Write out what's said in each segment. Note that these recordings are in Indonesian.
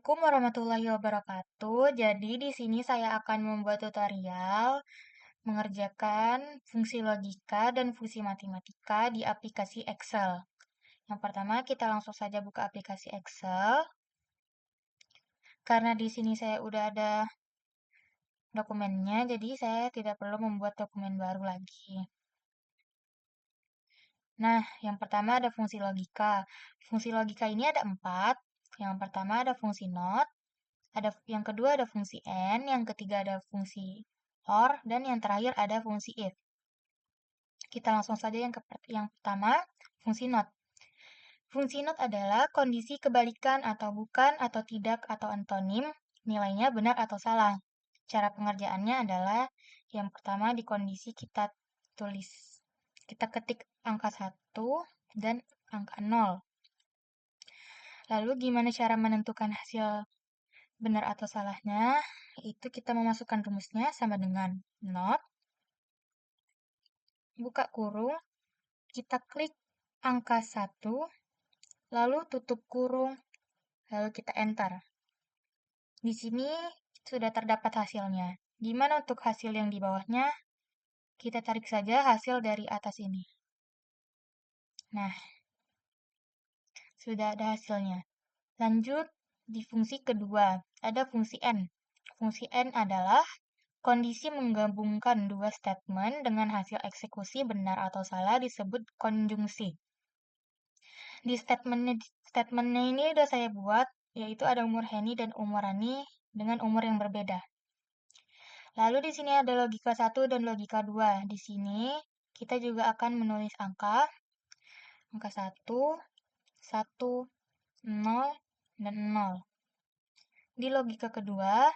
Assalamualaikum warahmatullahi wabarakatuh. Jadi di sini saya akan membuat tutorial mengerjakan fungsi logika dan fungsi matematika di aplikasi Excel. Yang pertama kita langsung saja buka aplikasi Excel. Karena di sini saya udah ada dokumennya, jadi saya tidak perlu membuat dokumen baru lagi. Nah, yang pertama ada fungsi logika. Fungsi logika ini ada 4. Yang pertama ada fungsi not. Yang kedua ada fungsi and, yang ketiga ada fungsi or, dan yang terakhir ada fungsi if. Kita langsung saja yang pertama, fungsi not. Fungsi not adalah kondisi kebalikan atau bukan atau tidak atau antonim, nilainya benar atau salah. Cara pengerjaannya adalah yang pertama di kondisi kita tulis. Kita ketik angka 1 dan angka 0. Lalu gimana cara menentukan hasil benar atau salahnya? Itu kita memasukkan rumusnya sama dengan not, buka kurung, kita klik angka 1, lalu tutup kurung, lalu kita enter. Di sini sudah terdapat hasilnya. Gimana untuk hasil yang di bawahnya? Kita tarik saja hasil dari atas ini. Nah, sudah ada hasilnya. Lanjut di fungsi kedua, ada fungsi n. Fungsi n adalah kondisi menggabungkan dua statement dengan hasil eksekusi benar atau salah disebut konjungsi. Di statementnya ini udah saya buat, yaitu ada umur Henny dan umur Rani dengan umur yang berbeda. Lalu di sini ada logika 1 dan logika 2. Di sini kita juga akan menulis angka 1, 1, 0, dan 0. Di logika kedua,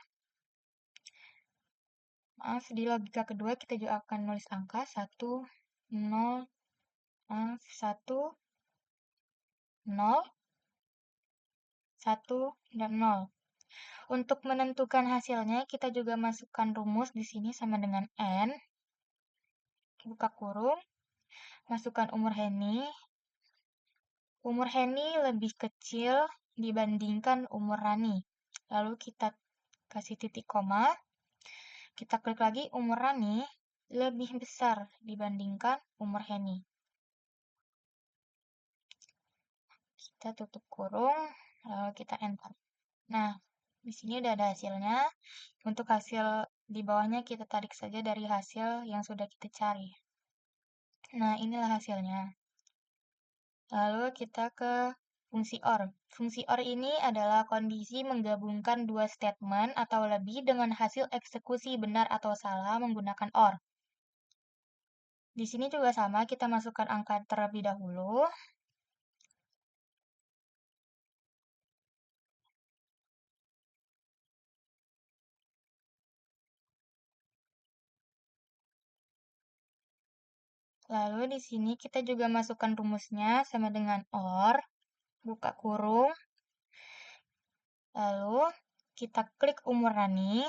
kita juga akan menulis angka 1, 0, 1, 0, 1, dan 0. Untuk menentukan hasilnya, kita juga masukkan rumus di sini sama dengan N. Buka kurung, masukkan umur Henny. Umur Henny lebih kecil dibandingkan umur Rani. Lalu kita kasih titik koma. Kita klik lagi umur Rani lebih besar dibandingkan umur Henny. Kita tutup kurung, lalu kita enter. Nah, di sini udah ada hasilnya. Untuk hasil di bawahnya kita tarik saja dari hasil yang sudah kita cari. Nah, inilah hasilnya. Lalu kita ke fungsi OR. Fungsi OR ini adalah kondisi menggabungkan dua statement atau lebih dengan hasil eksekusi benar atau salah menggunakan OR. Di sini juga sama, kita masukkan angka terlebih dahulu. Lalu di sini kita juga masukkan rumusnya sama dengan OR, buka kurung, lalu kita klik umur Rani,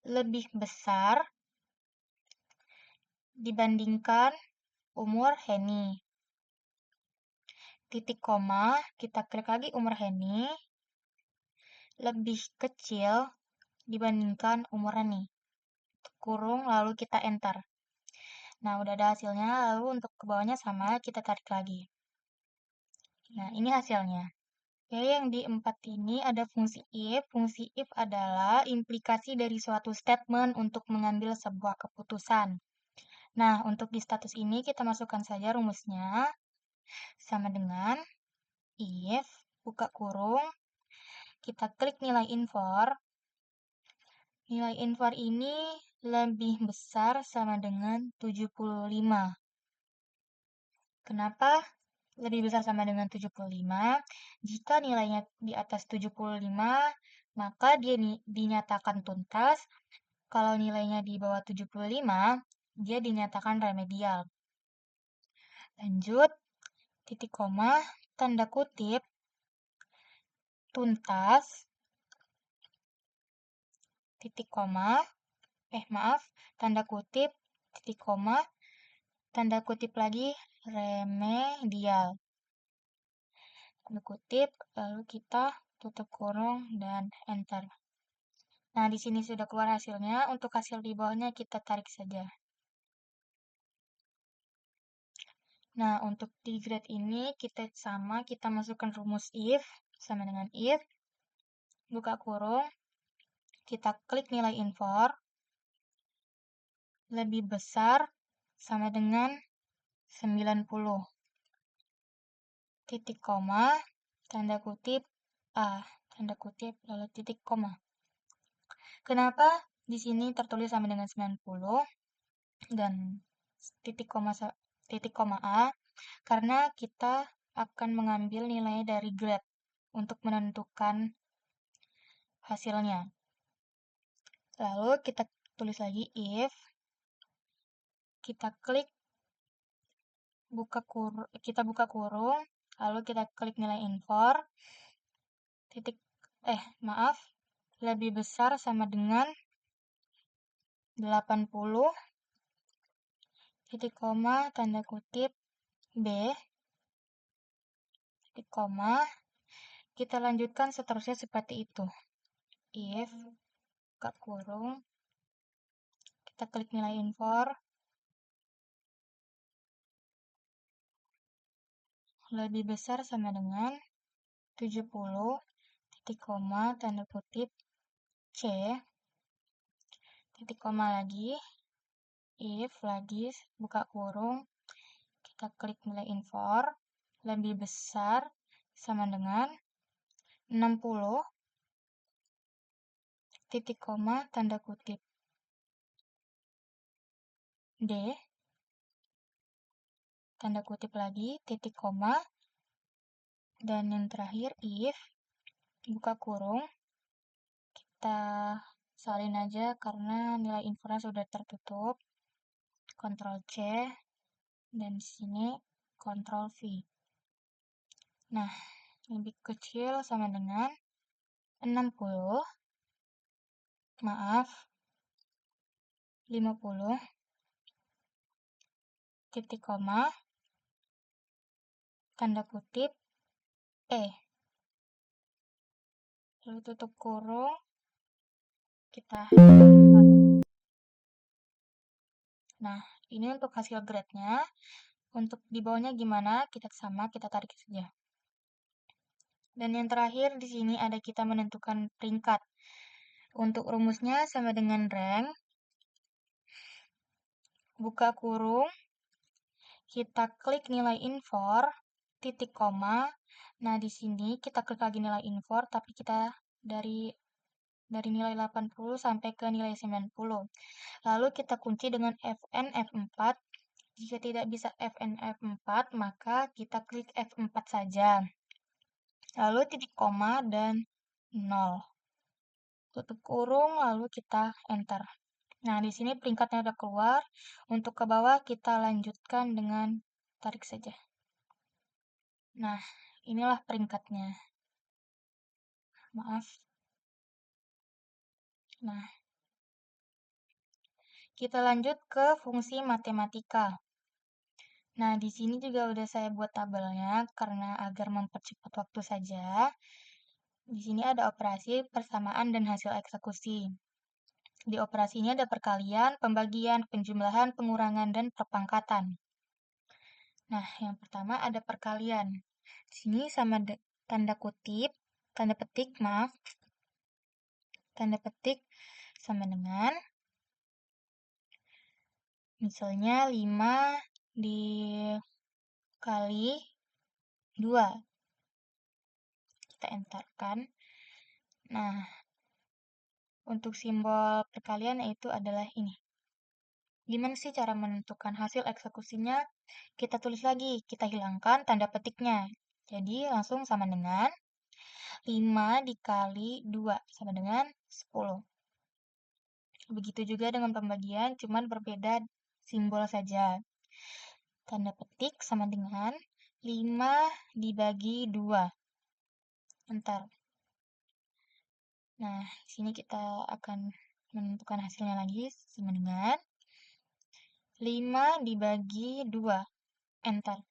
lebih besar dibandingkan umur Henny. Titik koma, kita klik lagi umur Henny, lebih kecil dibandingkan umur Rani. Kurung, lalu kita enter. Nah, udah ada hasilnya, lalu untuk ke bawahnya sama, kita tarik lagi. Nah, ini hasilnya. Oke, yang di 4 ini ada fungsi if. Fungsi if adalah implikasi dari suatu statement untuk mengambil sebuah keputusan. Nah, untuk di status ini kita masukkan saja rumusnya sama dengan if, buka kurung, kita klik nilai infor. Nilai infor ini lebih besar sama dengan 75. Kenapa lebih besar sama dengan 75? Jika nilainya di atas 75, maka dia dinyatakan tuntas. Kalau nilainya di bawah 75, dia dinyatakan remedial. Lanjut, titik koma, tanda kutip, tuntas, titik koma, tanda kutip, titik koma, tanda kutip lagi, remedial. Tanda kutip, lalu kita tutup kurung, dan enter. Nah, di sini sudah keluar hasilnya. Untuk hasil di bawahnya kita tarik saja. Nah, untuk di grade ini kita masukkan rumus if, sama dengan if, buka kurung, kita klik nilai infor, lebih besar sama dengan 90. Titik koma, tanda kutip A, tanda kutip, lalu titik koma. Kenapa di sini tertulis sama dengan 90 dan titik koma A? Karena kita akan mengambil nilai dari grade untuk menentukan hasilnya. Lalu kita tulis lagi if, kita buka kurung, lalu kita klik nilai infor, lebih besar sama dengan 80, titik koma, tanda kutip, B, titik koma, kita lanjutkan seterusnya seperti itu. If, buka kurung, kita klik nilai infor, lebih besar sama dengan 70, titik koma, tanda kutip, C, titik koma lagi, if lagi, buka kurung, kita klik nilai infor, lebih besar sama dengan 60, titik koma, tanda kutip, D, tanda kutip lagi, titik koma, dan yang terakhir if, buka kurung, kita salin aja karena nilai infonya sudah tertutup, Ctrl C, dan di sini Ctrl V. Nah, lebih kecil sama dengan 60, 50, titik koma, tanda kutip, E. Lalu tutup kurung, kita. Nah, ini untuk hasil grade-nya. Untuk di bawahnya gimana? Kita tarik saja. Dan yang terakhir di sini ada kita menentukan peringkat. Untuk rumusnya sama dengan rank. Buka kurung, kita klik nilai infor, titik koma. Nah, di sini kita klik lagi nilai infor, tapi kita dari nilai 80 sampai ke nilai 90. Lalu kita kunci dengan Fn F4. Jika tidak bisa Fn F4, maka kita klik F4 saja. Lalu titik koma dan 0. Tutup kurung, lalu kita enter. Nah, di sini peringkatnya udah keluar. Untuk ke bawah kita lanjutkan dengan tarik saja. Nah, inilah peringkatnya. Maaf. Nah, kita lanjut ke fungsi matematika. Nah, di sini juga udah saya buat tabelnya karena agar mempercepat waktu saja. Di sini ada operasi, persamaan, dan hasil eksekusi. Di operasi ini ada perkalian, pembagian, penjumlahan, pengurangan, dan perpangkatan. Nah, yang pertama ada perkalian. Di sini sama tanda petik sama dengan misalnya 5 dikali 2. Kita enterkan. Nah, untuk simbol perkalian yaitu adalah ini. Gimana sih cara menentukan hasil eksekusinya? Kita tulis lagi, kita hilangkan tanda petiknya. Jadi langsung sama dengan 5 dikali 2 sama dengan 10. Begitu juga dengan pembagian, cuman berbeda simbol saja. Tanda petik sama dengan 5 dibagi 2. Entar. Nah, di sini kita akan menentukan hasilnya lagi sama dengan 5 dibagi 2. Enter.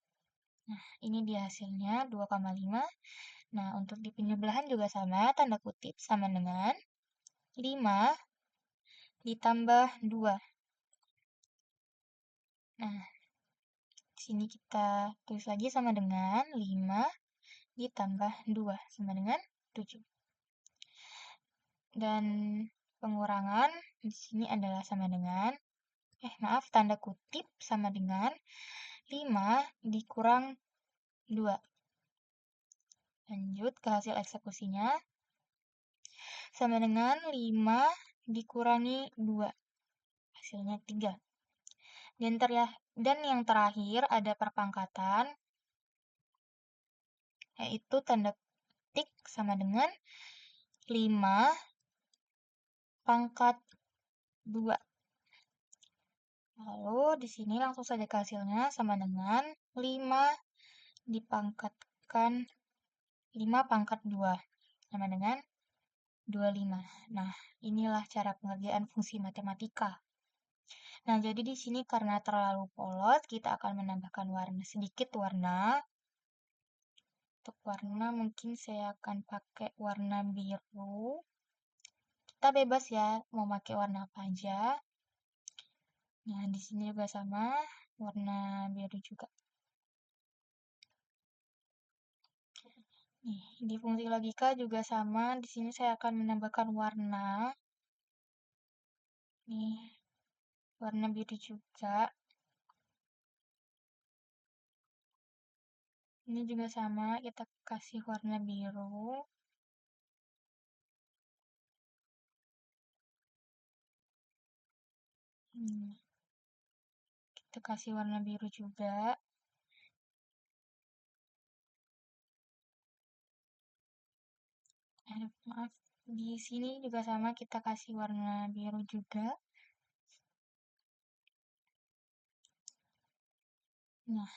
Nah, ini dia hasilnya 2,5. Nah, untuk di penyebelahan juga sama, tanda kutip sama dengan 5 ditambah 2. Nah, di sini kita tulis lagi sama dengan 5 ditambah 2 sama dengan 7. Dan pengurangan di sini adalah sama dengan, tanda kutip sama dengan 5 dikurang 2. Lanjut ke hasil eksekusinya. Sama dengan 5 dikurangi 2. Hasilnya 3. Dan yang terakhir ada perpangkatan, yaitu tanda ketik sama dengan 5 pangkat 2. Lalu di sini langsung saja ke hasilnya sama dengan 5 dipangkatkan 5 pangkat 2 sama dengan 25. Nah, inilah cara pengerjaan fungsi matematika. Nah, jadi di sini karena terlalu polos, kita akan menambahkan sedikit warna. Untuk warna mungkin saya akan pakai warna biru. Kita bebas ya, mau pakai warna apa aja. Nah, di sini juga sama, warna biru juga. Nih, di fungsi logika juga sama. Di sini saya akan menambahkan warna. Nih, warna biru juga. Ini juga sama, kita kasih warna biru. Kita kasih warna biru juga. Maaf, di sini juga sama, kita kasih warna biru juga. Nah,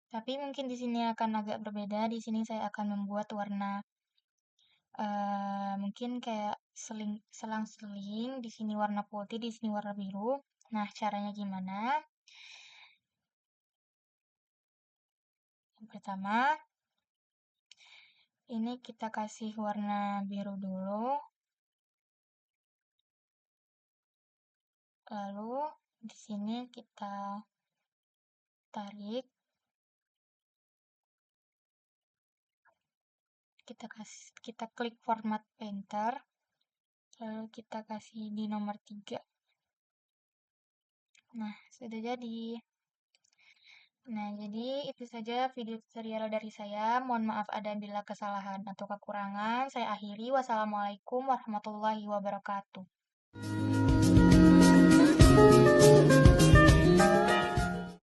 tapi mungkin di sini akan agak berbeda. Di sini saya akan membuat warna mungkin kayak selang-seling. Di sini warna putih, di sini warna biru. Nah, caranya gimana? Yang pertama, ini kita kasih warna biru dulu. Lalu di sini kita tarik. Kita klik format painter. Lalu kita kasih di nomor 3. Nah, sudah jadi. Nah, jadi itu saja video tutorial dari saya. Mohon maaf ada bila kesalahan atau kekurangan. Saya akhiri. Wassalamualaikum warahmatullahi wabarakatuh.